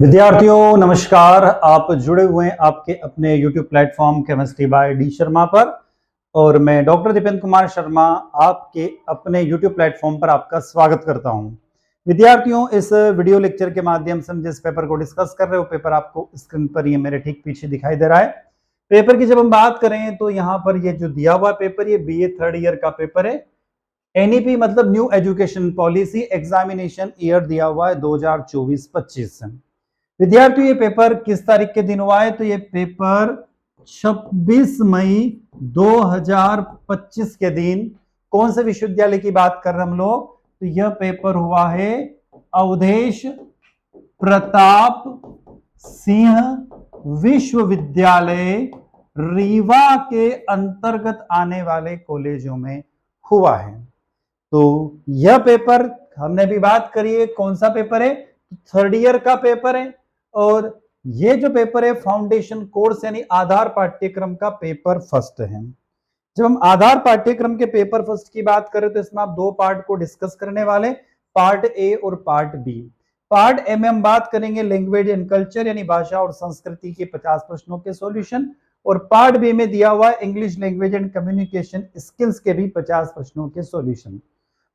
विद्यार्थियों नमस्कार। आप जुड़े हुए हैं आपके अपने YouTube platform chemistry bye D Sharma पर और मैं डॉक्टर दीपेंद्र कुमार शर्मा आपके अपने YouTube प्लेटफॉर्म पर आपका स्वागत करता हूं। विद्यार्थियों, इस वीडियो लेक्चर के माध्यम से हम जिस पेपर को डिस्कस कर रहे हो पेपर आपको स्क्रीन पर ये मेरे ठीक पीछे दिखाई दे रहा है। पेपर की जब हम बात करें तो यहाँ पर ये जो दिया हुआ पेपर ये BA थर्ड ईयर का पेपर है। NEP मतलब new education policy examination year दिया हुआ है 2024-25। विद्यार्थियों ये पेपर किस तारीख के दिन हुआ है? तो ये पेपर 26 मई 2025 के दिन कौन से विश्वविद्यालय की बात कर रहे हैं हम लोग? तो यह पेपर हुआ है अवधेश प्रताप सिंह विश्वविद्यालय रीवा के अंतर्गत आने वाले कॉलेजों में हुआ है। तो यह पेपर हमने भी बात करी है, कौन सा पेपर है? थर्ड ईयर का पेपर है और ये जो पेपर है फाउंडेशन कोर्स यानी आधार पाठ्यक्रम का पेपर फर्स्ट है। जब हम आधार पाठ्यक्रम के पेपर फर्स्ट की बात करें तो इसमें आप दो पार्ट को डिस्कस करने वाले, पार्ट ए और पार्ट बी। पार्ट ए में हम बात करेंगे लैंग्वेज एंड कल्चर यानी भाषा और संस्कृति के 50 प्रश्नों के सॉल्यूशन और पार्ट बी में दिया हुआ English language and communication skills के भी 50 प्रश्नों के सॉल्यूशन।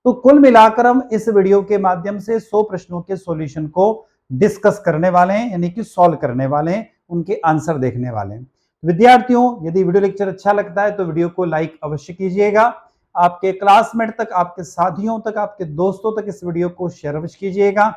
तो कुल मिलाकर हम इस वीडियो के माध्यम से 100 प्रश्नों के सॉल्यूशन को डिस्कस करने वाले हैं यानी कि सॉल्व करने वाले हैं, उनके आंसर देखने वाले हैं। विद्यार्थियों यदि वीडियो लेक्चर अच्छा लगता है तो वीडियो को लाइक अवश्य कीजिएगा। आपके क्लासमेट तक, आपके साथियों तक, आपके दोस्तों तक इस वीडियो को शेयर अवश्य कीजिएगा।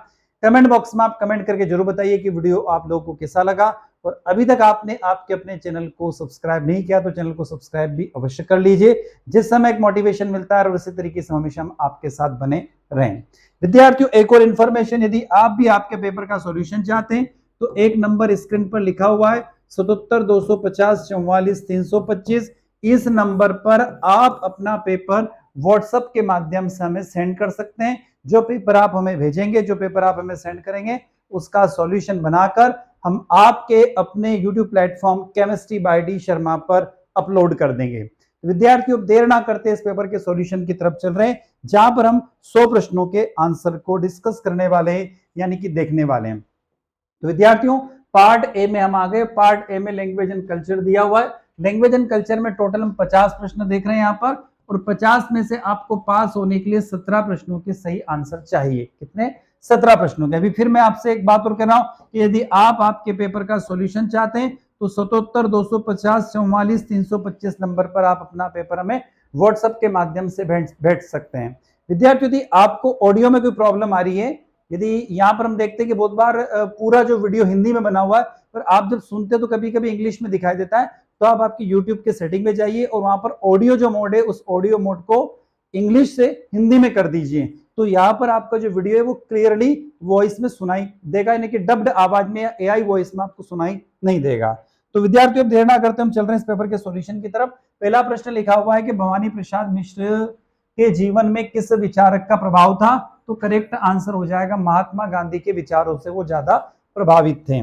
कमेंट बॉक्स में आप कमेंट करके जरूर बताइए कि वीडियो आप लोगों को कैसा लगा और अभी तक आपने आपके अपने चैनल को सब्सक्राइब नहीं किया तो चैनल को सब्सक्राइब भी अवश्य कर लीजिए, जिस समय एक मोटिवेशन मिलता है और उसी तरीके से हमेशा हम आपके साथ बने रहें। विद्यार्थियों एक और इंफॉर्मेशन, यदि आप भी आपके पेपर का सॉल्यूशन चाहते हैं तो एक नंबर स्क्रीन पर लिखा हुआ है 77 250 44 325। इस नंबर पर आप अपना पेपर व्हाट्सएप के माध्यम से हमें सेंड कर सकते हैं। जो पेपर आप हमें भेजेंगे, जो पेपर आप हमें सेंड करेंगे उसका सॉल्यूशन बनाकर हम आपके अपने YouTube platform chemistry bye D Sharma पर अपलोड कर देंगे। विद्यार्थियों देर ना करते इस पेपर के सॉल्यूशन की तरफ चल रहे हैं, जहां पर हम 100 प्रश्नों के आंसर को डिस्कस करने वाले हैं यानी कि देखने वाले हैं। तो विद्यार्थियों पार्ट ए में हम आ गए। पार्ट ए में लैंग्वेज एंड कल्चर दिया हुआ है। लैंग्वेज एंड कल्चर में टोटल हम 50 प्रश्न देख रहे हैं यहाँ पर और 50 में से आपको पास होने के लिए 17 प्रश्नों के सही आंसर चाहिए। कितने? 17 प्रश्नों के। अभी फिर मैं आपसे एक बात और कह रहा हूं कि यदि आप आपके पेपर का सॉल्यूशन चाहते हैं तो 77 250 44 325 नंबर पर आप अपना पेपर हमें व्हाट्सएप के माध्यम से भेज सकते हैं। विद्यार्थियों यदि आपको ऑडियो में कोई प्रॉब्लम आ रही है, यदि यहाँ पर हम देखते हैं कि बहुत बार पूरा जो वीडियो हिंदी में बना हुआ है पर आप जब सुनते तो कभी कभी इंग्लिश में दिखाई देता है, तो आप आपकी YouTube के सेटिंग में जाइए और वहां पर ऑडियो जो मोड है उस ऑडियो मोड को इंग्लिश से हिंदी में कर दीजिए। तो यहाँ पर आपका जो वीडियो है वो क्लियरली वॉइस में सुनाई देगा, यानी कि डब्ड आवाज में या AI वॉइस में आपको सुनाई नहीं देगा। तो विद्यार्थियों देर ना करते हम चल रहे हैं इस पेपर के सॉल्यूशन की तरफ। पहला प्रश्न लिखा हुआ है कि भवानी प्रसाद मिश्र के जीवन में किस विचारक का प्रभाव था? तो करेक्ट आंसर हो जाएगा महात्मा गांधी के विचारों से वो ज्यादा प्रभावित थे।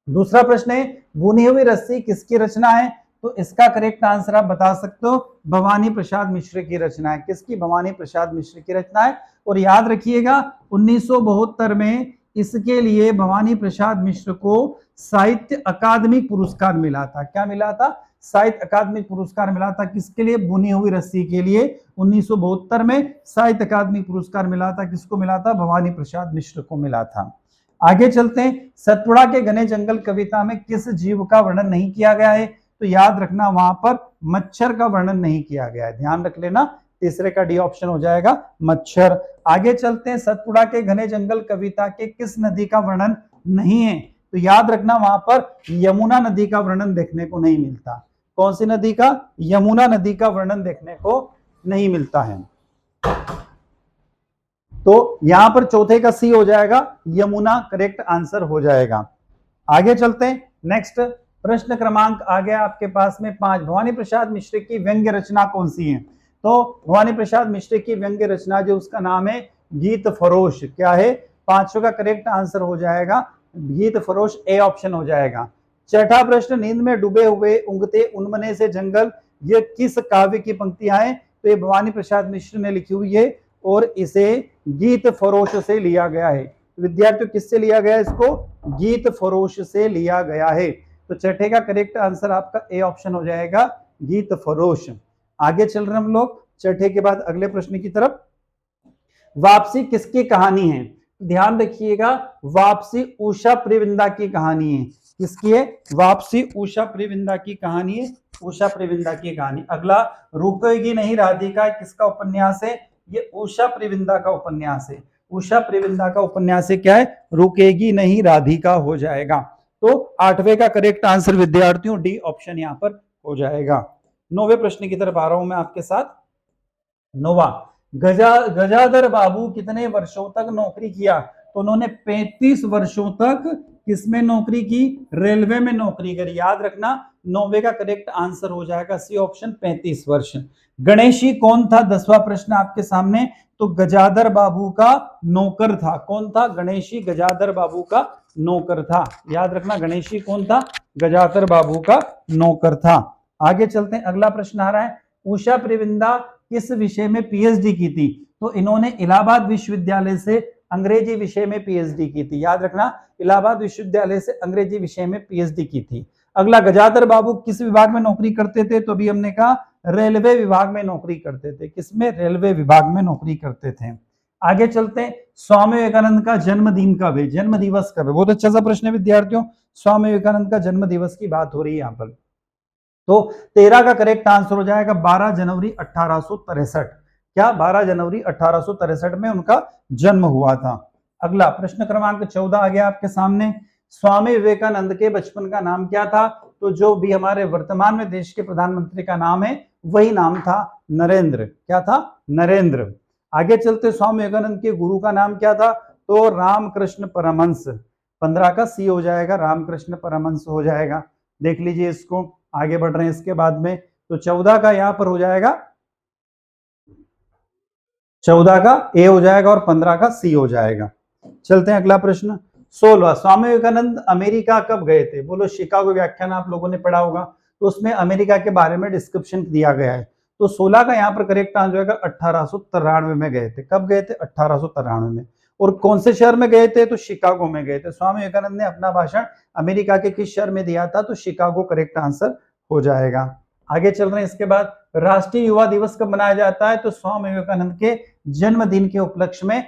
दूसरा प्रश्न है बुनी हुई रस्सी किसकी रचना है? तो इसका करेक्ट आंसर आप बता सकते हो भवानी प्रसाद मिश्र की रचना है। किसकी? भवानी प्रसाद मिश्र की रचना है। और याद रखिएगा 1972 में इसके लिए भवानी प्रसाद मिश्र को साहित्य अकादमी पुरस्कार मिला था। क्या मिला था? साहित्य अकादमी पुरस्कार मिला था। किसके लिए? बुनी हुई रस्सी के लिए 1972 में साहित्य अकादमी पुरस्कार मिला था। किसको मिला था? भवानी प्रसाद मिश्र को मिला था। आगे चलते हैं। सतपुड़ा के घने जंगल कविता में किस जीव का वर्णन नहीं किया गया है? तो याद रखना वहां पर मच्छर का वर्णन नहीं किया गया है, ध्यान रख लेना। तीसरे का डी ऑप्शन हो जाएगा मच्छर। आगे चलते हैं। सतपुड़ा के घने जंगल कविता के किस नदी का वर्णन नहीं है? तो याद रखना वहां पर यमुना नदी का वर्णन देखने को नहीं मिलता। कौन सी नदी का? यमुना नदी का वर्णन देखने को नहीं मिलता है। तो यहां पर चौथे का सी हो जाएगा, यमुना करेक्ट आंसर हो जाएगा। आगे चलते हैं। नेक्स्ट प्रश्न क्रमांक आ गया आपके पास में 5। भवानी प्रसाद मिश्र की व्यंग्य रचना कौन सी है? तो भवानी प्रसाद मिश्र की व्यंग्य रचना जो उसका नाम है गीत फरोश। क्या है? 5 का करेक्ट आंसर हो जाएगा गीत फरोश, ए ऑप्शन हो जाएगा। छठा प्रश्न नींद में डूबे हुए उंगते उन्मने से जंगल, ये किस काव्य की पंक्तियां हैं? तो ये भवानी प्रसाद मिश्र ने लिखी हुई है और इसे गीत फरोश से लिया गया है। विद्यार्थियों किससे लिया गया इसको? गीत फरोश से लिया गया है। तो छठे का करेक्ट आंसर आपका ए ऑप्शन हो जाएगा, गीत फरोश। आगे चल रहे हम लोग छठे के बाद अगले प्रश्न की तरफ। वापसी किसकी कहानी है? ध्यान रखिएगा, वापसी उषा प्रिविंदा की कहानी है। किसकी है? वापसी उषा प्रिविंदा की कहानी है, उषा प्रिविंदा की कहानी। अगला रुकेगी नहीं राधिका किसका उपन्यास है? ये उषा प्रिविंदा का उपन्यास है। उषा प्रिविंदा का उपन्यास है क्या है? रुकेगी नहीं राधिका हो जाएगा। तो आठवें का करेक्ट आंसर विद्यार्थियों डी ऑप्शन यहां पर हो जाएगा। नौवे प्रश्न की तरफ आ रहा हूं मैं आपके साथ। नोवा, गजाधर बाबू कितने वर्षों तक नौकरी किया? तो उन्होंने 35 वर्षों तक किसमें नौकरी की? रेलवे में नौकरी करी। याद रखना, नौवे का करेक्ट आंसर हो जाएगा सी ऑप्शन 35 वर्ष। गणेशी कौन था? 10वां प्रश्न आपके सामने। तो गजाधर बाबू का नौकर था। कौन था? गणेशी गजाधर बाबू का नौकर था। याद रखना, गणेशी कौन था? गजाधर बाबू का नौकर था। आगे चलते हैं, अगला प्रश्न आ रहा है, उषा प्रिविंदा किस विषय में पीएचडी की थी? तो इन्होंने इलाहाबाद विश्वविद्यालय से अंग्रेजी विषय में पीएचडी की थी। याद रखना, इलाहाबाद विश्वविद्यालय से अंग्रेजी विषय में पीएचडी की थी। अगला, गजाधर बाबू किस विभाग में नौकरी करते थे? तो अभी हमने कहा रेलवे विभाग में नौकरी करते थे। किसमें? रेलवे विभाग में नौकरी करते थे। आगे चलते हैं, स्वामी विवेकानंद का जन्मदिन कब है? जन्म दिवस कब है? बहुत अच्छा सा प्रश्न है विद्यार्थियों। स्वामी विवेकानंद का जन्म दिवस की बात हो रही है यहाँ पर। तो 13 का करेक्ट आंसर हो जाएगा 12 जनवरी 1863। क्या? 12 जनवरी 1863 में उनका जन्म हुआ था। अगला प्रश्न क्रमांक 14 आ गया आपके सामने। स्वामी विवेकानंद के बचपन का नाम क्या था? तो जो भी हमारे वर्तमान में देश के प्रधानमंत्री का नाम है वही नाम था, नरेंद्र। क्या था? नरेंद्र। आगे चलते, स्वामी विवेकानंद के गुरु का नाम क्या था? तो रामकृष्ण परमहंस। 15 का सी हो जाएगा, रामकृष्ण परमहंस हो जाएगा। देख लीजिए इसको। आगे बढ़ रहे हैं इसके बाद में। तो 14 का यहां पर हो जाएगा, 14 का ए हो जाएगा और 15 का सी हो जाएगा। चलते हैं अगला प्रश्न। 16, स्वामी विवेकानंद अमेरिका कब गए थे? बोलो, शिकागो व्याख्यान आप लोगों ने पढ़ा होगा, तो उसमें अमेरिका के बारे में डिस्क्रिप्शन दिया गया है। तो 16 का यहाँ पर करेक्ट आंसर होगा 1893 में गए थे। कब गए थे? 1893 में। और कौन से शहर में गए थे? तो शिकागो में गए थे। स्वामी विवेकानंद ने अपना भाषण अमेरिका के किस शहर में दिया था? तो शिकागो करेक्ट आंसर हो जाएगा। आगे चल रहे हैं इसके बाद, राष्ट्रीय युवा दिवस कब मनाया जाता है? तो स्वामी विवेकानंद के जन्मदिन के उपलक्ष्य में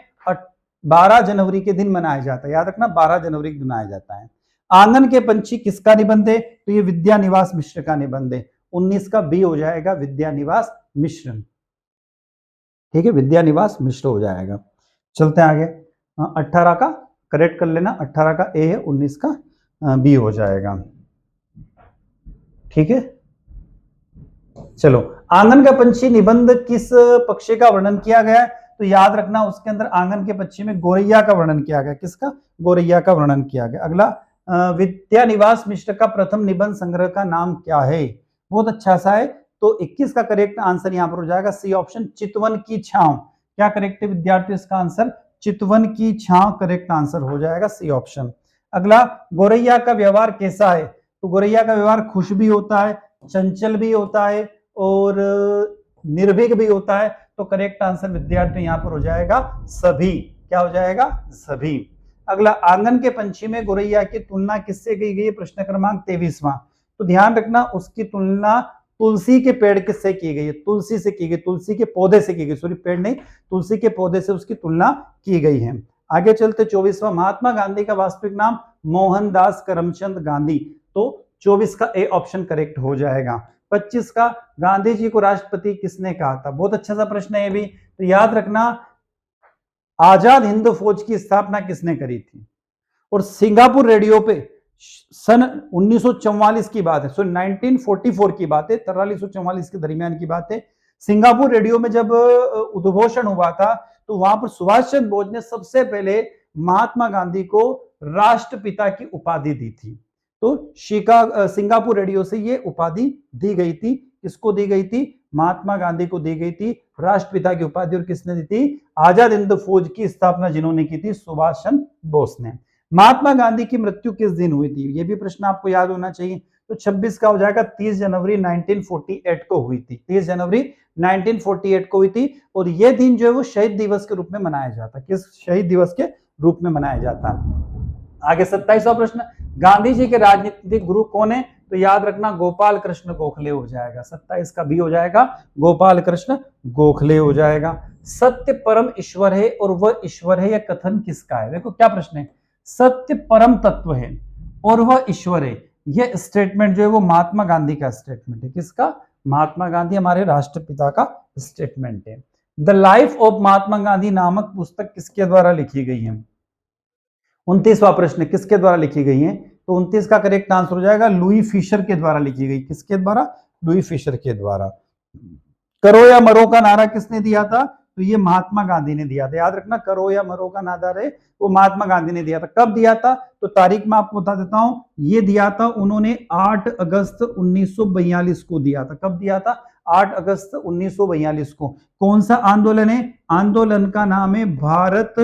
12 जनवरी के दिन मनाया जाता है। याद रखना, 12 जनवरी के दिन मनाया जाता है। आंगन के पंछी किसका निबंध है? तो ये विद्यानिवास मिश्र का निबंध है। 19 का बी हो जाएगा, विद्यानिवास मिश्र। ठीक है, विद्यानिवास मिश्र हो जाएगा। चलते हैं आगे। 18 का करेक्ट कर लेना, 18 का ए है, 19 का बी हो जाएगा। ठीक है, चलो। आंगन का पंछी निबंध किस पक्षी का वर्णन किया गया है? तो याद रखना, उसके अंदर आंगन के पक्षी में गोरैया का वर्णन किया गया। किसका? गोरैया का वर्णन किया गया। अगला, विद्यानिवास मिश्र का प्रथम निबंध संग्रह का नाम क्या है? बहुत अच्छा सा है। तो 21 का करेक्ट आंसर यहां पर हो जाएगा सी ऑप्शन, चितवन की छांव। क्या करेक्ट है विद्यार्थियों इसका आंसर? चितवन की छांव करेक्ट आंसर हो जाएगा, सी ऑप्शन। अगला, गोरैया का व्यवहार कैसा है? तो गोरैया का व्यवहार खुश भी होता है, चंचल भी होता है और निर्भीक भी होता है। तो करेक्ट आंसर विद्यार्थी यहां पर हो जाएगा सभी। क्या हो जाएगा? सभी। अगला, आंगन के पंछी में गोरैया की तुलना किससे की गई? प्रश्न क्रमांक 23वां। तो ध्यान रखना, उसकी तुलना तुलसी के पेड़ किससे की गई है? तुलसी से की गई, तुलसी के पौधे से की गई, सॉरी पेड़ नहीं, तुलसी के पौधे से उसकी तुलना की गई है। आगे चलते, 24वां, महात्मा गांधी का वास्तविक नाम मोहनदास करमचंद गांधी। तो 24 का ए ऑप्शन करेक्ट हो जाएगा। 25 का, गांधी जी को राष्ट्रपति किसने कहा था? बहुत अच्छा सा प्रश्न है ये भी। तो याद रखना, आजाद हिंद फौज की स्थापना किसने करी थी? और सिंगापुर रेडियो पे सन 1944 की बात है, सो 1944 की बात है, 4344 के दरमियान की बात है। सिंगापुर रेडियो में जब उद्घोषण हुआ था, तो वहां पर सुभाष चंद्र बोस ने सबसे पहले महात्मा गांधी को राष्ट्रपिता की उपाधि दी थी। तो सिंगापुर रेडियो से ये उपाधि दी गई थी। किसको दी गई थी? महात्मा गांधी को दी गई थी राष्ट्रपिता की उपाधि। और किसने दी थी? आजाद हिंद फौज की स्थापना जिन्होंने की थी, सुभाष चंद्र बोस ने। महात्मा गांधी की मृत्यु किस दिन हुई थी? ये भी प्रश्न आपको याद होना चाहिए। तो 26 का हो जाएगा, 30 जनवरी 1948 को हुई थी। 30 जनवरी 1948 को हुई थी। और यह दिन जो है वो शहीद दिवस के रूप में मनाया जाता है। किस शहीद दिवस के रूप में मनाया जाता है। आगे 27वां प्रश्न, गांधी जी के राजनीतिक गुरु कौन है? तो याद रखना गोपाल कृष्ण गोखले हो जाएगा। 27 का भी हो जाएगा, गोपाल कृष्ण गोखले हो जाएगा। सत्य परम ईश्वर है और वह ईश्वर है, यह कथन किसका है? देखो क्या प्रश्न है, सत्य परम तत्व है और वह ईश्वर है, यह स्टेटमेंट जो है वो महात्मा गांधी का स्टेटमेंट है। किसका? महात्मा गांधी, हमारे राष्ट्रपिता का स्टेटमेंट है। The life of Mahatma Gandhi नामक पुस्तक किसके द्वारा लिखी गई है? 29वां प्रश्न, किसके द्वारा लिखी गई है? तो 29 का करेक्ट आंसर हो जाएगा लुई फिशर के द्वारा लिखी गई। किसके द्वारा? लुई फिशर के द्वारा। करो या मरो का नारा किसने दिया था? तो ये महात्मा गांधी ने दिया था। याद रखना, करो या मरो का नारा है वो महात्मा गांधी ने दिया था। कब दिया था? तो तारीख में आपको बता देता हूं, ये दिया था उन्होंने 8 अगस्त 1942 को दिया था। कब दिया था? 8 अगस्त 1942 को। कौन सा आंदोलन है? आंदोलन का नाम है भारत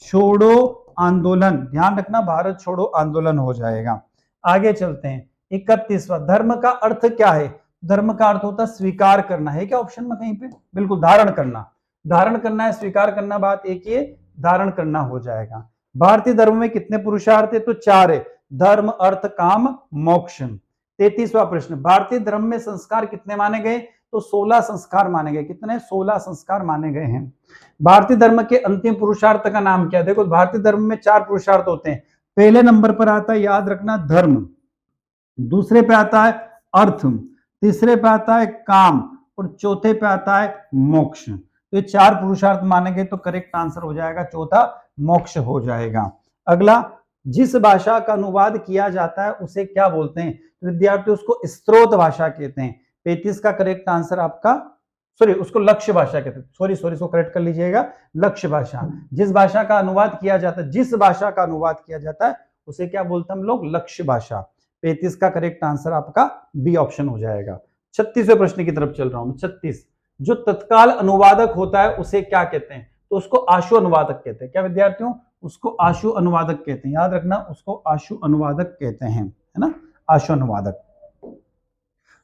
छोड़ो आंदोलन। ध्यान रखना, भारत छोड़ो आंदोलन हो जाएगा। आगे चलते हैं। 31वां, धर्म का अर्थ क्या है? धर्म का अर्थ होता है स्वीकार करना। है क्या ऑप्शन में कहीं पे? बिल्कुल, धारण करना। धारण करना है, स्वीकार करना, बात एक ही है, धारण करना हो जाएगा। भारतीय धर्म में कितने पुरुषार्थ है? तो 4 है, धर्म अर्थ काम मोक्ष। 33वां प्रश्न, भारतीय धर्म में संस्कार कितने माने गए? तो 16 संस्कार माने गए। कितने? 16 संस्कार माने गए हैं। भारतीय धर्म के अंतिम पुरुषार्थ का नाम क्या है? देखो, भारतीय धर्म में 4 पुरुषार्थ होते हैं। पहले नंबर पर आता है, याद रखना, धर्म। दूसरे पे आता है अर्थ, तीसरे पे आता है काम और चौथे पे आता है मोक्ष। तो ये 4 पुरुषार्थ माने गए, तो करेक्ट आंसर हो जाएगा चौथा, मोक्ष हो जाएगा। अगला, जिस भाषा का अनुवाद किया जाता है उसे क्या बोलते हैं? विद्यार्थी, उसको स्त्रोत भाषा कहते हैं। 35 का करेक्ट आंसर आपका, सॉरी, उसको लक्ष्य भाषा कहते हैं। सॉरी, इसको करेक्ट कर लीजिएगा, लक्ष्य भाषा। जिस भाषा का अनुवाद किया जाता है, जिस भाषा का अनुवाद किया जाता है उसे क्या बोलते हैं हम लोग? लक्ष्य भाषा। 35 का करेक्ट आंसर आपका बी ऑप्शन हो जाएगा। 36वें प्रश्न की तरफ चल रहा हूं। 36, जो तत्काल अनुवादक होता है उसे क्या कहते हैं? तो उसको आशु अनुवादक कहते हैं। क्या विद्यार्थियों? उसको आशु अनुवादक कहते हैं। याद रखना, उसको आशु अनुवादक कहते हैं, है ना, आशु अनुवादक।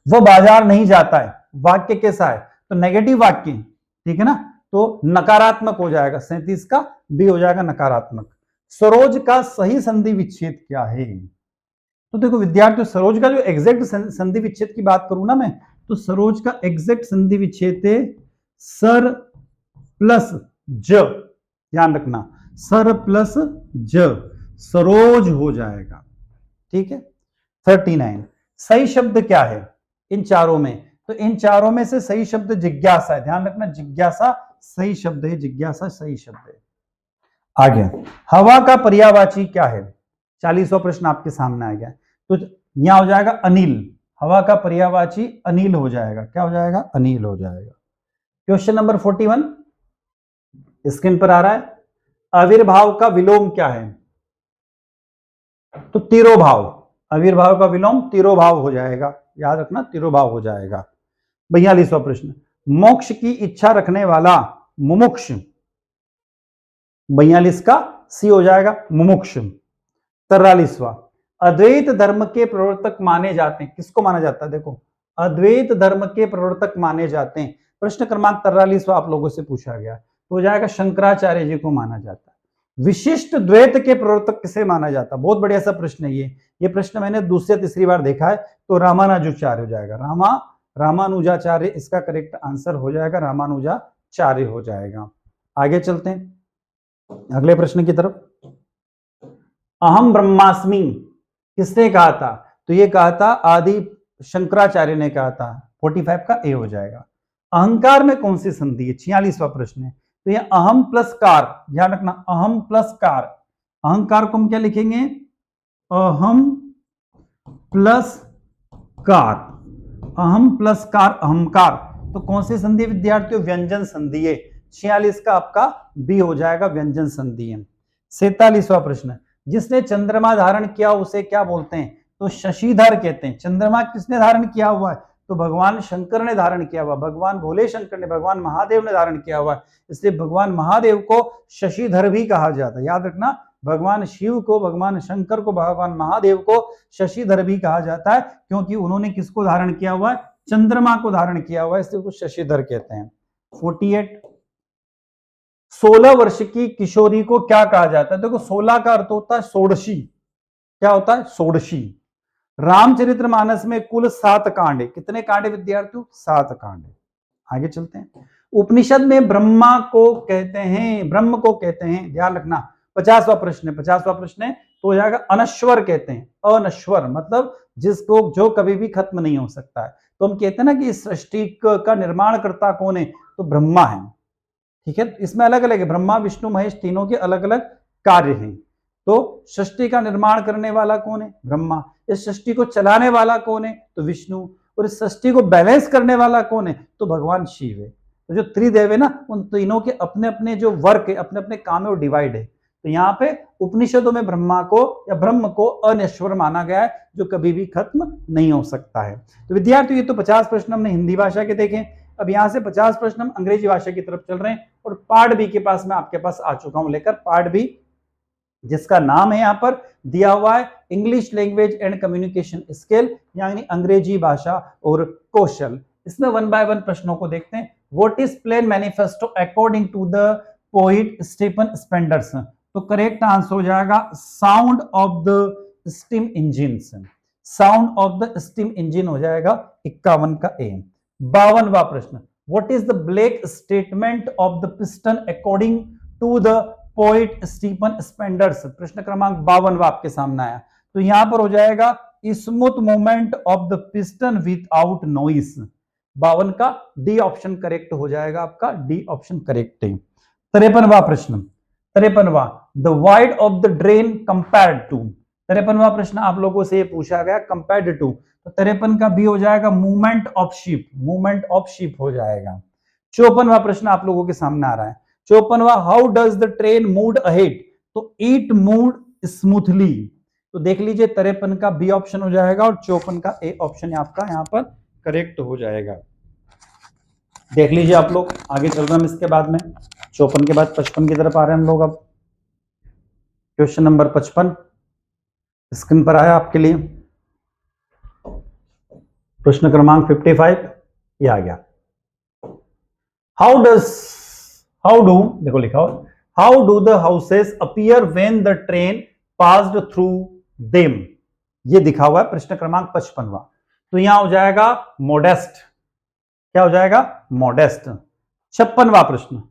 वो बाजार नहीं जाता है, वाक्य कैसा है? तो नेगेटिव वाक्य, ठीक है ना, तो नकारात्मक हो जाएगा। 37 का बी हो जाएगा, नकारात्मक। सरोज का सही संधि विच्छेद क्या है? तो देखो विद्यार्थियों, सरोज का जो एग्जैक्ट संधि विच्छेद की बात करूं ना मैं, तो सरोज का एग्जैक्ट संधि विच्छेद है सर प्लस ज। ध्यान रखना, सर प्लस ज, सरोज हो जाएगा। ठीक है। 39, सही शब्द क्या है इन चारों में? तो इन चारों में से सही शब्द जिज्ञासा है। ध्यान रखना, जिज्ञासा सही शब्द है, जिज्ञासा सही शब्द है। आगे, हवा का पर्यायवाची क्या है? 40वां प्रश्न आपके सामने आ गया। तो यहां हो जाएगा अनिल। हवा का पर्यायवाची अनिल हो जाएगा। क्या हो जाएगा? अनिल हो जाएगा। क्वेश्चन नंबर 41 स्क्रीन पर आ रहा है। आविर्भाव का विलोम क्या है? तो तिरोभाव। आविर्भाव का विलोम तिरोभाव हो जाएगा। याद रखना, तिरोभाव हो जाएगा। 42वां प्रश्न, मोक्ष की इच्छा रखने वाला मुमुक्ष। 42 का सी हो जाएगा, मुमुक्ष। 43वां, अद्वैत धर्म के प्रवर्तक माने जाते हैं। किसको माना जाता है? देखो, अद्वैत धर्म के प्रवर्तक माने जाते हैं। प्रश्न क्रमांक 43वां आप लोगों से पूछा गया, तो हो जाएगा शंकराचार्य जी को माना जाता है। विशिष्ट द्वैत के प्रवर्तक किसे माना जाता है? बहुत बढ़िया सा प्रश्न है ये प्रश्न मैंने दूसरी तीसरी बार देखा है, तो रामानुजाचार्य हो जाएगा। रामानुजाचार्य इसका करेक्ट आंसर हो जाएगा, रामानुजाचार्य हो जाएगा। आगे चलते हैं अगले प्रश्न की तरफ। अहम ब्रह्मास्मि किसने कहा था? तो ये कहा था आदि शंकराचार्य ने कहा था। 45 का ए हो जाएगा। अहंकार में कौन सी संधि है? 46वां प्रश्न है। तो ये अहम प्लस कार, ध्यान रखना, अहम प्लस कार। अहंकार को हम क्या लिखेंगे? अहम प्लस कार, अहम प्लस कार, अहंकार। तो कौन सी संधि विद्यार्थियों? व्यंजन संधि है। 46 का आपका बी हो जाएगा, व्यंजन संधि है। 47वां प्रश्न, जिसने चंद्रमा धारण किया उसे क्या बोलते हैं? तो शशिधर कहते हैं। चंद्रमा किसने धारण किया हुआ है? तो भगवान शंकर ने धारण किया हुआ, भगवान भोले शंकर ने, भगवान महादेव ने धारण किया हुआ है। इसलिए भगवान महादेव को शशिधर भी कहा जाता है। याद रखना, भगवान शिव को, भगवान शंकर को, भगवान महादेव को शशिधर भी कहा जाता है, क्योंकि उन्होंने किसको धारण किया हुआ है? चंद्रमा को धारण किया हुआ है, इसलिए उसको शशिधर कहते हैं। 48, 16 वर्ष की किशोरी को क्या कहा जाता है? देखो 16 का अर्थ होता है षोडशी। क्या होता है? षोडशी। रामचरितमानस में कुल 7 कांड है। कितने कांड है विद्यार्थियों? 7 कांड है। आगे चलते हैं। उपनिषद में ब्रह्मा को कहते हैं, ब्रह्म को कहते हैं, ध्यान रखना। 50वां प्रश्न है, 50वां प्रश्न है तो हो जाएगा अनश्वर कहते हैं। अनश्वर मतलब जिसको जो कभी भी खत्म नहीं हो सकता है। तो हम कहते हैं ना कि इस सृष्टि का निर्माण करता कौन है? तो ब्रह्मा है। ठीक है, इसमें अलग अलग है, ब्रह्मा विष्णु महेश तीनों के अलग अलग कार्य हैं। तो सृष्टि का निर्माण करने वाला कौन है? ब्रह्मा। इस सृष्टि को चलाने वाला कौन है? तो विष्णु। और इस सृष्टि को बैलेंस करने वाला कौन है? तो भगवान शिव है। तो जो त्रिदेव है ना, उन तीनों के अपने अपने जो वर्क है, अपने अपने काम है, वो डिवाइड है। तो यहाँ पे उपनिषदों में ब्रह्मा को या ब्रह्म को अनश्वर माना गया है, जो कभी भी खत्म नहीं हो सकता है। तो विद्यार्थियों ये तो 50 प्रश्न हमने हिंदी भाषा के देखे। अब यहां से 50 प्रश्न हम अंग्रेजी भाषा की तरफ चल रहे हैं और पार्ट बी के पास मैं आपके पास आ चुका हूं लेकर। पार्ट बी जिसका नाम है यहां पर दिया हुआ है English language and communication skill, यानी अंग्रेजी भाषा और कौशल। इसमें 1 बाय 1 प्रश्नों को देखते हैं। What is plain manifesto according to the poet Stephen Spender's? तो करेक्ट आंसर हो जाएगा sound of the steam engine. Sound of the steam engine हो जाएगा 51 का ए। 52वां प्रश्न, what is the black statement of the piston according to the poet Stephen Spender's? प्रश्न क्रमांक 52 आपके सामने आया। तो यहां पर हो जाएगा smooth movement of the piston without noise. 52 का डी ऑप्शन करेक्ट हो जाएगा आपका, डी ऑप्शन करेक्ट है। 53वां प्रश्न, 53वां, the wide of the drain compared to. 53वां प्रश्न आप लोगों से पूछा गया कंपेयर्ड टू, तो 53 का बी हो जाएगा movement of ship. Movement of ship हो जाएगा। 54वां प्रश्न आप लोगों के सामने आ रहा है। 54वां, how does the train move ahead? तो इट मूव स्मूथली। तो देख लीजिए 53 का बी ऑप्शन हो जाएगा और 54 का ए ऑप्शन आपका यहां पर करेक्ट हो जाएगा। देख लीजिए आप लोग, आगे चल रहे हैं इसके बाद में 54 के बाद 55 की तरफ आ रहे हैं हम लोग। अब क्वेश्चन नंबर 55 स्क्रीन पर आया आपके लिए। प्रश्न क्रमांक 55 ये आ गया। हाउ डू देखो लिखा हो, how do the houses appear when the train passed through them? ये दिखा हुआ है प्रश्न क्रमांक 55वां। तो यहां हो जाएगा मोडेस्ट। क्या हो जाएगा? मोडेस्ट। 56वां प्रश्न,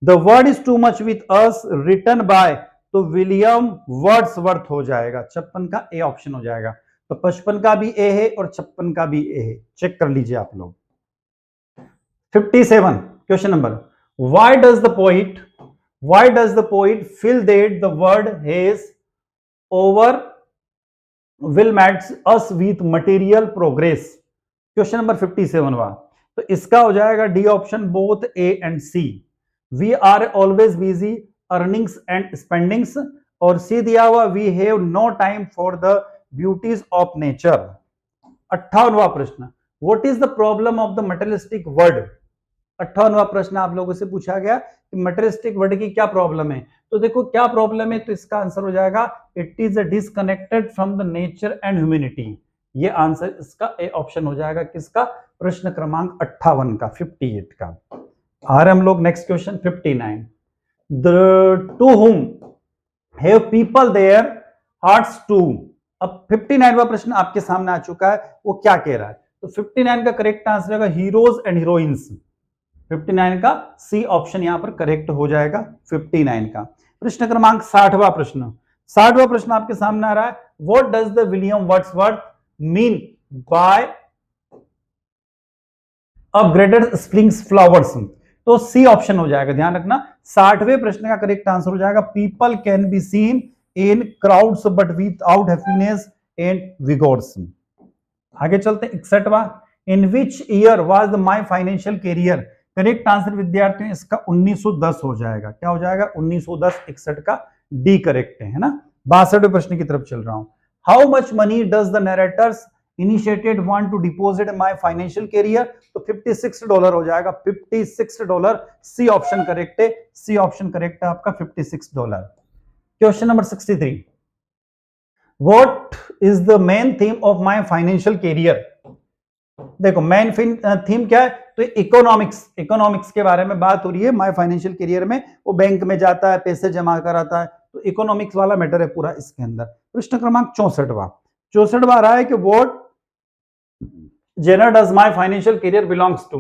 the word is too much with us written by, तो विलियम वर्ड्सवर्थ हो जाएगा। 56 का ए ऑप्शन हो जाएगा। तो 55 का भी ए है और 56 का भी ए है, चेक कर लीजिए आप लोग। 57 question number, why does the poet feel that the world has overwhelmed us with material progress? Question number 57वां। तो इसका हो जाएगा D option, both A and C. We are always busy earnings and spendings, और C दिया हुआ we have no time for the beauties of nature. 58वां प्रश्न, what is the problem of the materialistic world? 58वां प्रश्न आप लोगों से पूछा गया कि मटेरियलिस्टिक वर्ड की क्या प्रॉब्लम है। तो देखो क्या प्रॉब्लम है, तो इसका आंसर हो जाएगा it is a disconnected from the nature and humanity. ये आंसर इसका ए ऑप्शन हो जाएगा। किसका? प्रश्न क्रमांक 58 का, 58 का। आ रहे हम लोग next question 59, the to whom have people their hearts to. अब 59वां प्रश्न आपके सामने आ चुका है, वो क्या कह रहा है? तो 59 का करेक्ट आंसर होगा हीरोज एंड हीरोइंस। 59 का सी ऑप्शन यहां पर करेक्ट हो जाएगा 59 का। प्रश्न क्रमांक 60वां प्रश्न, 60वां प्रश्न आपके सामने आ रहा है, what does the William Wordsworth mean by upgraded springs flowers? तो सी ऑप्शन हो जाएगा, ध्यान रखना। 60वें प्रश्न का करेक्ट आंसर हो जाएगा people can be seen in crowds but without happiness and vigours. आगे चलते हैं 61वां, in which year was the my financial career? Correct answer विद्यार्थियों इसका 1910 हो जाएगा। क्या हो जाएगा? 1910। 61 का डी करेक्ट है ना। 62वें प्रश्न की तरफ चल रहा हूं, how much money does the narrator's initiated want to deposit my financial career? तो $56 हो जाएगा। $56। सी ऑप्शन करेक्ट है, सी ऑप्शन करेक्ट है आपका $56। Question number 63, what is the main theme of my financial career? देखो मेन थीम क्या है, तो इकोनॉमिक्स के बारे में बात हो रही है माय फाइनेंशियल करियर में। वो बैंक में जाता है, पैसे जमा कराता है, तो इकोनॉमिक्स वाला मैटर है पूरा इसके अंदर। प्रश्न क्रमांक 64वां आ रहा है कि what genre does my financial career belongs to.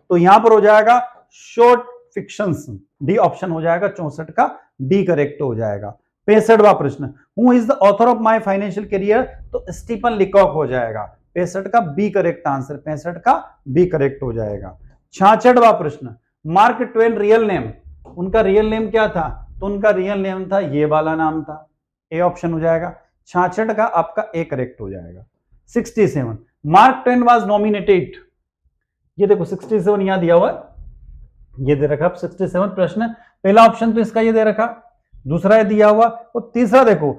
तो यहां पर हो जाएगा शॉर्ट फिक्शंस, डी ऑप्शन हो जाएगा 64 का, डी करेक्ट हो जाएगा। 65वां प्रश्न, who is the author of my financial career, तो स्टीफन लिकॉक हो जाएगा। 65 का बी करेक्ट आंसर, 65 का बी करेक्ट हो जाएगा। 66वां प्रश्न, मार्क ट्वेन रियल नेम, उनका रियल नेम क्या था, तो उनका रियल नेम था ये वाला नाम था, ए ऑप्शन हो जाएगा। 66 का आपका ए करेक्ट हो जाएगा। 67, मार्क ट्वेन वाज नॉमिनेटेड, ये देखो 67 यहां दिया हुआ है, ये दे रखा 67 प्रश्न। पहला ऑप्शन तो इसका ये दे रखा, दूसरा ये दिया हुआ, और तीसरा देखो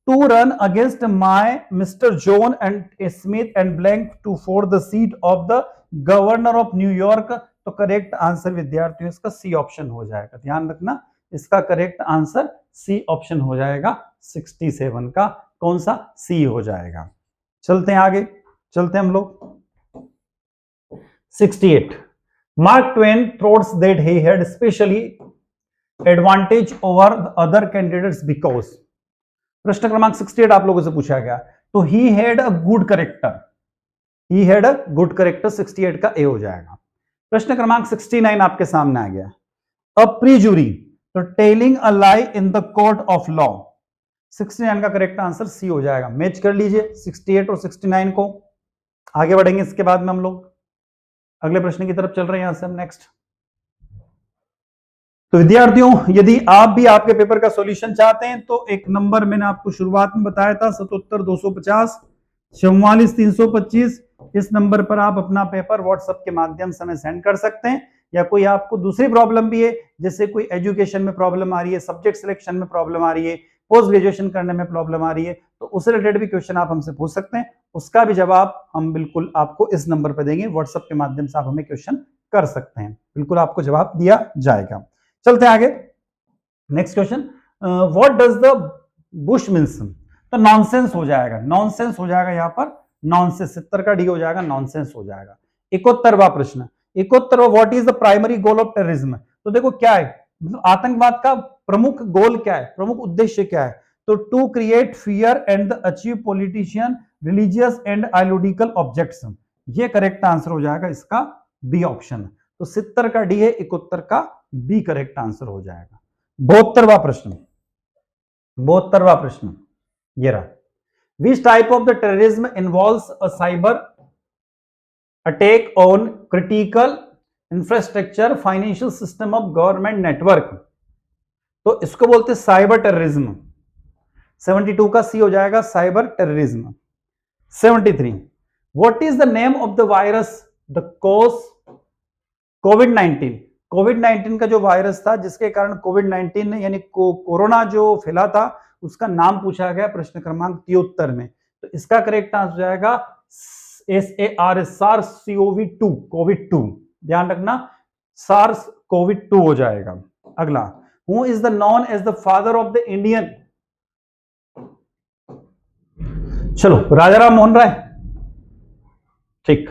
to run against my Mister John and Smith and blank to for the seat of the governor of New York, तो करेक्ट आंसर विद्यार्थियों इसका सी ऑप्शन हो जाएगा। ध्यान रखना, इसका करेक्ट आंसर सी ऑप्शन हो जाएगा। 67 का कौन सा, सी हो जाएगा। चलते हैं आगे, चलते हैं हम लोग। 68, Mark Twain thought that he had especially advantage over the other candidates because, प्रश्न क्रमांक 68 आप लोगों से पूछा गया, तो he had a good character, he had a good character, 68 का ए हो जाएगा। प्रश्न क्रमांक 69 आपके सामने आ गया, a perjury, तो telling a lie in the court of law, 69 का करेक्ट आंसर सी हो जाएगा। मैच कर लीजिए 68 और 69 को, आगे बढ़ेंगे इसके बाद में हम लोग अगले प्रश्न की तरफ चल रहे हैं। यहां से हम नेक्स्ट, तो विद्यार्थियों यदि आप भी आपके पेपर का सॉल्यूशन चाहते हैं तो एक नंबर मैंने आपको शुरुआत में बताया था 77 250 44 325, इस नंबर पर आप अपना पेपर व्हाट्सएप के माध्यम से हमें सेंड कर सकते हैं। या कोई आपको दूसरी प्रॉब्लम भी है, जैसे कोई एजुकेशन में प्रॉब्लम आ रही है, सब्जेक्ट सिलेक्शन में प्रॉब्लम आ रही है, पोस्ट ग्रेजुएशन करने में प्रॉब्लम आ रही है, तो उससे रिलेटेड भी क्वेश्चन आप हमसे पूछ सकते हैं, उसका भी जवाब हम बिल्कुल आपको इस नंबर पर देंगे। व्हाट्सएप के माध्यम से आप हमें क्वेश्चन कर सकते हैं, बिल्कुल आपको जवाब दिया जाएगा। चलते हैं आगे, next question, what does the Bush means, तो नॉनसेंस हो जाएगा, नॉनसेंस हो जाएगा यहाँ पर, नॉनसेंस 70 का डी हो जाएगा, नॉनसेंस हो जाएगा। 71वां प्रश्न, 71वां, what is the primary goal of terrorism, तो देखो क्या है, मतलब आतंकवाद का प्रमुख गोल क्या है, प्रमुख उद्देश्य क्या है, तो to create fear and achieve politician religious and ideological objects, ये करेक्ट आंसर हो जाएगा इसका बी ऑप्शन। तो 70 का डी है, 71 का बी करेक्ट आंसर हो जाएगा। 72वां प्रश्न ये रहा, which type of the terrorism involves a cyber attack on critical infrastructure financial system of government network, तो इसको बोलते हैं साइबर टेररिज्म। 72 का सी हो जाएगा, cyber terrorism. 73, what is the name of the virus the cause कोविड-19, कोविड-19 का जो वायरस था जिसके कारण कोविड-19 यानी कोरोना जो फैला था उसका नाम पूछा गया प्रश्न क्रमांक 73 में, तो इसका करेक्ट आंसर हो जाएगा SARS-CoV-2, कोविड 2, ध्यान रखना SARS-CoV-2 हो जाएगा। अगला, who is the known as the father of the Indian, चलो राजाराम मोहन राय, ठीक,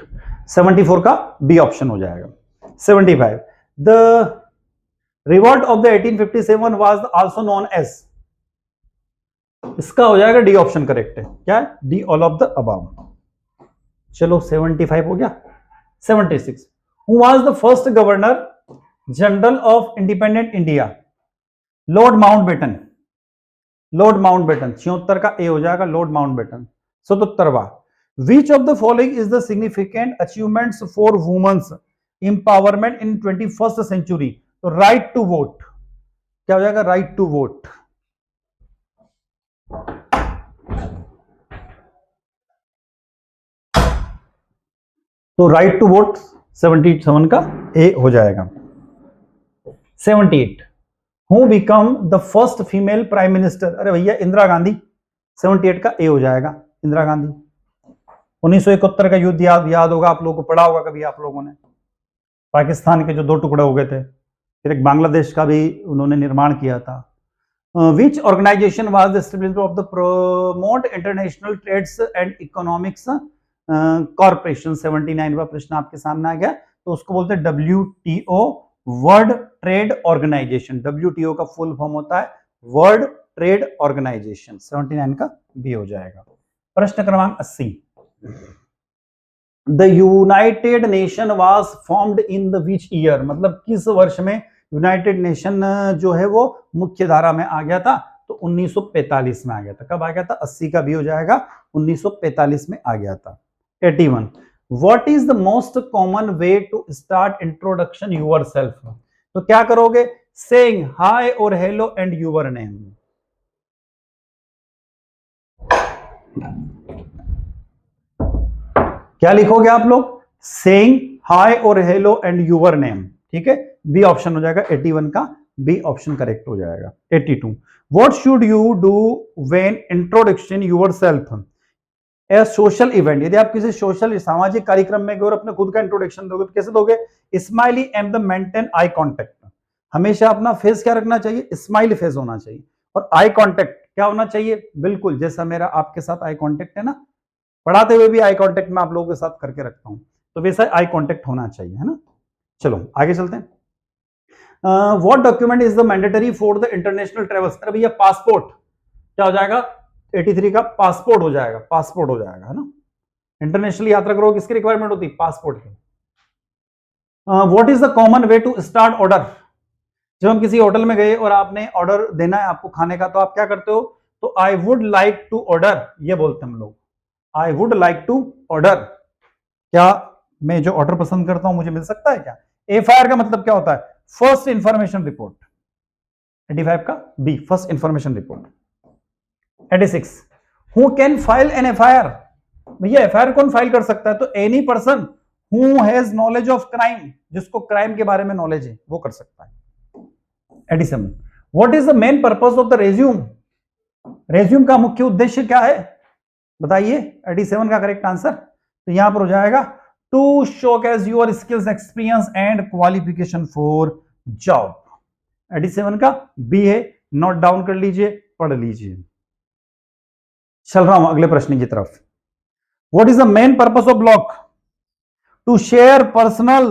74 का बी ऑप्शन हो जाएगा। 75, the revolt of the 1857 was also known as, इसका हो जाएगा डी ऑप्शन करेक्ट है, क्या है, D all of the above. चलो 75 हो गया। 76, who was the first governor general of independent India, Lord Mountbatten, Lord Mountbatten, 76 का ए हो जाएगा, लॉर्ड माउंटबेटन। 77वां, which of the following is the significant achievements for women's empowerment in 21st century, तो right to vote, क्या हो जाएगा, right to vote. तो right to vote 77 का ए हो जाएगा। 78, who become the first female prime minister, अरे भैया इंदिरा गांधी, 78 का ए हो जाएगा, इंदिरा गांधी। 1971 का युद्ध याद होगा आप लोगों को, पढ़ा होगा कभी आप लोगों ने, पाकिस्तान के जो 2 टुकड़े हो गए थे, फिर एक बांग्लादेश का भी उन्होंने निर्माण किया था। Which organization was the established of the promote international trades and economics corporation. 79वां प्रश्न आपके सामने आ गया, तो उसको बोलते हैं WTO, world trade organization. WTO का फुल फॉर्म होता है वर्ल्ड ट्रेड ऑर्गेनाइजेशन। 79 का बी हो जाएगा। प्रश्न क्रमांक 80, the United nation was formed in the which year, मतलब किस वर्ष में यूनाइटेड नेशन जो है वो मुख्य धारा में आ गया था? तो 1945 में आ गया था। कब आ गया था? 80 का भी हो जाएगा, 1945 में आ गया था। 81, what is the most common way to start introduction yourself? तो क्या करोगे? सेइंग हाय और हेलो एंड योर नेम। क्या लिखोगे आप लोग? सेइंग हाय और हेलो एंड योर नेम, ठीक है, बी ऑप्शन हो जाएगा। 81 का बी ऑप्शन करेक्ट हो जाएगा। 82, what should you do when introduction yourself A social event? यदि आप किसी सोशल सामाजिक कार्यक्रम में गए और अपने खुद का इंट्रोडक्शन दोगे तो कैसे दोगे? Smiley and the maintain eye contact. हमेशा अपना फेस क्या रखना चाहिए? स्माइली फेस होना चाहिए। और आई कांटेक्ट क्या होना चाहिए? बिल्कुल जैसा मेरा आपके साथ आई कांटेक्ट है ना, पढ़ाते हुए भी आई कांटेक्ट में आप लोगों के साथ करके रखता हूं, तो वैसा आई कांटेक्ट होना चाहिए, है ना। चलो आगे चलते हैं। What document is the mandatory for the international travels? अरे भैया पासपोर्ट। क्या हो जाएगा? 83 का पासपोर्ट हो जाएगा, पासपोर्ट हो जाएगा, है ना। इंटरनेशनल यात्रा करो किसकी रिक्वायरमेंट होती है? पासपोर्ट की। What is the common way to start order? जब हम किसी होटल में गए और आपने ऑर्डर देना है आपको खाने का, तो आप क्या करते हो? तो I would like to order, ये बोलते हैं हम लोग, I would like to order. क्या मैं जो ऑर्डर पसंद करता हूं मुझे मिल सकता है क्या? एफआईआर का मतलब क्या होता है? First information report. 85 का B, first information report. 86, who can file an FIR? भैया एफआईआर कौन फाइल कर सकता है? तो any person who has knowledge of crime, जिसको क्राइम के बारे में नॉलेज है वो कर सकता है। 87, what is the main purpose of the resume? Resume का मुख्य उद्देश्य क्या है बताइए? 87 का करेक्ट आंसर तो यहां पर हो जाएगा to showcase your skills, experience and qualification for job. 87 का बी है, नोट डाउन कर लीजिए, पढ़ लीजिए। चल रहा हूं अगले प्रश्न की तरफ। What is the main purpose of blog? To share personal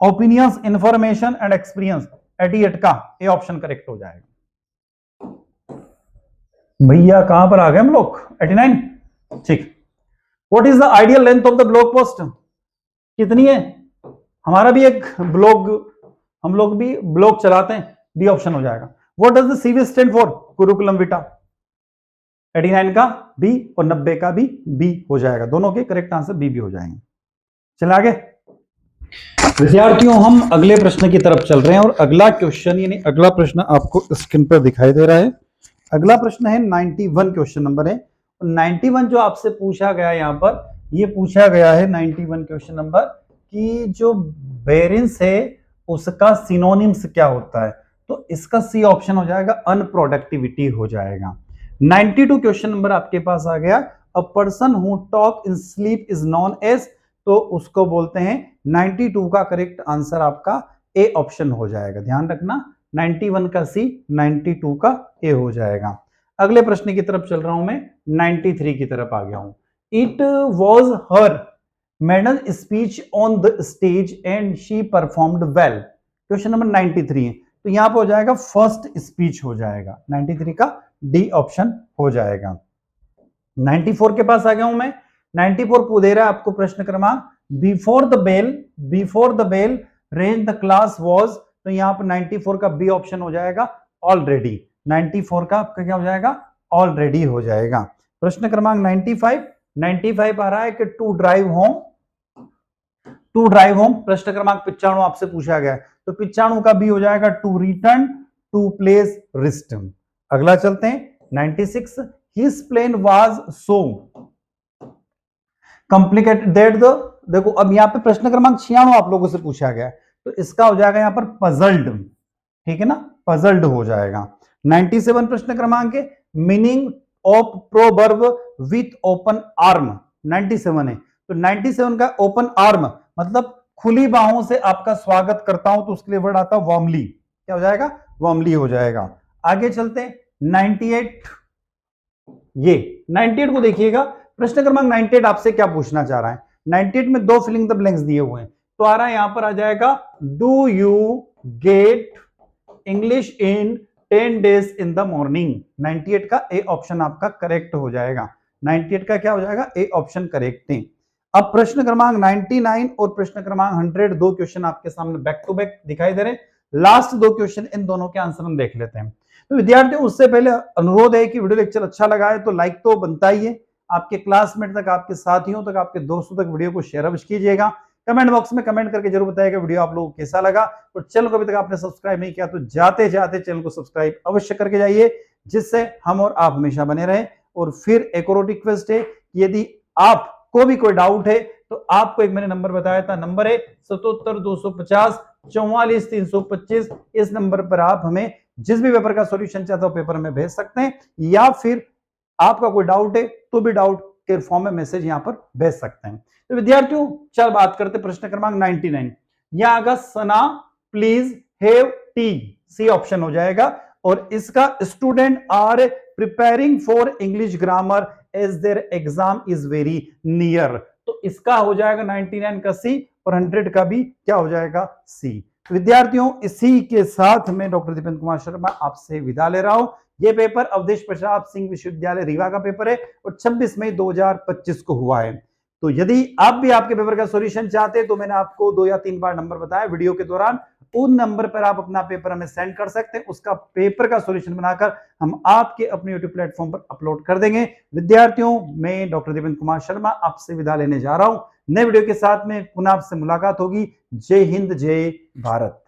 opinions, information and experience. 88 का ए ऑप्शन करेक्ट हो जाएगा। भैया कहां पर आ गए हम लोग? 89, ठीक। What is the ideal length of the blog post? कितनी है? हमारा भी एक ब्लॉग, हम लोग भी ब्लॉग चलाते हैं, बी ऑप्शन हो जाएगा। What does the CV stand for? Curriculum vitae. 89 का बी और 90 का भी बी हो जाएगा, दोनों के करेक्ट आंसर बी भी हो जाएंगे। चल आगे विद्यार्थियों, हम अगले प्रश्न की तरफ चल रहे हैं और अगला क्वेश्चन यानी अगला प्रश्न आपको स्क्रीन पर दिखाई दे रहा है। अगला प्रश्न है 91 क्वेश्चन नंबर है। 91 जो आपसे पूछा गया यहाँ पर, ये पूछा गया है 91 क्वेश्चन नंबर कि जो वेरिएंस है उसका सिनोनिम्स क्या होता है? तो इसका सी ऑप्शन हो जाएगा, अनप्रोडक्टिविटी हो जाएगा। 92 क्वेश्चन नंबर आपके पास आ गया, a person who talk in sleep is known as, तो उसको बोलते हैं। 92 का करेक्ट आंसर आपका ए ऑप्शन हो जाएगा, ध्यान रखना 91 का सी, 92 का ए हो जाएगा। अगले प्रश्न की तरफ चल रहा हूं मैं, 93 की तरफ आ गया हूं। It was her medal speech on the stage and she performed well. Question number 93 है, तो यहां पर हो जाएगा फर्स्ट स्पीच हो जाएगा, 93 का डी ऑप्शन हो जाएगा। 94 के पास आ गया हूं मैं। 94 दे रहा है आपको प्रश्न क्रमांक, before the bell range the class was, तो यहां पर 94 का बी ऑप्शन हो जाएगा, ऑलरेडी। 94 का आपका क्या हो जाएगा? ऑलरेडी हो जाएगा। प्रश्न क्रमांक 95 आ रहा है कि टू ड्राइव होम। प्रश्न क्रमांक 95 आपसे पूछा गया है, तो 95 का बी हो जाएगा, to return to place wrist. अगला चलते हैं 96, his plan was so complicated that the, देखो अब यहाँ पे प्रश्न क्रमांक 96 आप लोगों से पूछा गया है, तो इसका हो जाएगा यहाँ पर पजल्ड, ठीक है ना, पजल्ड हो जाएगा। 97 प्रश्न क्रमांक है, meaning of proverb with open arm. 97 है, तो 97 का ओपन आर्म मतलब खुली बाहों से आपका स्वागत करता हूं, तो उसके लिए वर्ड आता है वार्मली। क्या हो जाएगा? वार्मली हो जाएगा। आगे चलते हैं 98, ये 98 को देखिएगा, प्रश्न क्रमांक 98 आपसे क्या पूछना चाह रहा है? 98 में दो फिलिंग द ब्लैंक्स दिए हुए हैं, तो आ रहा है यहां पर आ जाएगा do you get English in 10 days in the morning. 98 का ए ऑप्शन आपका करेक्ट हो जाएगा। 98 का क्या हो जाएगा? ए ऑप्शन करेक्ट है। अब प्रश्न क्रमांक 99 और प्रश्न क्रमांक 100 दो क्वेश्चन आपके सामने बैक टू बैक दिखाई दे रहे हैं। लास्ट दो क्वेश्चन इन दोनों के आंसर हम देख लेते हैं। तो विद्यार्थियों उससे पहले अनुरोध है कि वीडियो लेक्चर अच्छा लगा है तो लाइक तो बनता ही है, आपके क्लासमेट तक, आपके साथियों तक, आपके दोस्तों तक वीडियो को शेयर अवश्य कीजिएगा। कमेंट बॉक्स में कमेंट करके जरूर बताइएगा वीडियो आप लोगों को कैसा लगा, और चैनल को अभी तक आपने सब्सक्राइब नहीं किया तो जाते जाते चैनल को सब्सक्राइब अवश्य करके जाइए, जिससे हम और आप हमेशा बने रहें। और फिर एक और रिक्वेस्ट है, यदि आपको भी कोई डाउट है तो आपको एक मैंने नंबर बताया था, नंबर है 77 250 44 325। इस नंबर पर आप हमें जिस भी पेपर का सॉल्यूशन चाहते हो पेपर में भेज सकते हैं, या फिर आपका कोई डाउट है तो भी डाउट के फॉर्म में मैसेज यहां पर भेज सकते हैं। तो विद्यार्थियों चल बात करते प्रश्न क्रमांक 99। यहां Agha Sana please have tea, C option हो जाएगा। और इसका student are preparing for English grammar as their exam is very near, तो इसका हो जाएगा 99 का सी और 100 का भी क्या हो जाएगा? सी। विद्यार्थियों इसी के साथ मैं डॉक्टर दीपेंद्र कुमार शर्मा आपसे विदा ले रहा हूं। यह पेपर अवधेश प्रताप सिंह विश्वविद्यालय रीवा का पेपर है और 26 मई 2025 को हुआ है। तो यदि आप भी आपके पेपर का सॉल्यूशन चाहते हैं तो मैंने आपको 2 या 3 बार नंबर बताया वीडियो के दौरान, उन नंबर पर आप अपना पेपर हमें सेंड कर सकते हैं। उसका पेपर का सॉल्यूशन बनाकर हम आपके अपने यूट्यूब प्लेटफॉर्म पर अपलोड कर देंगे। विद्यार्थियों मैं डॉक्टर दीपेंद्र कुमार शर्मा आपसे विदा लेने जा रहा हूं। नए वीडियो के साथ में पुनः आपसे मुलाकात होगी। जय हिंद, जय भारत।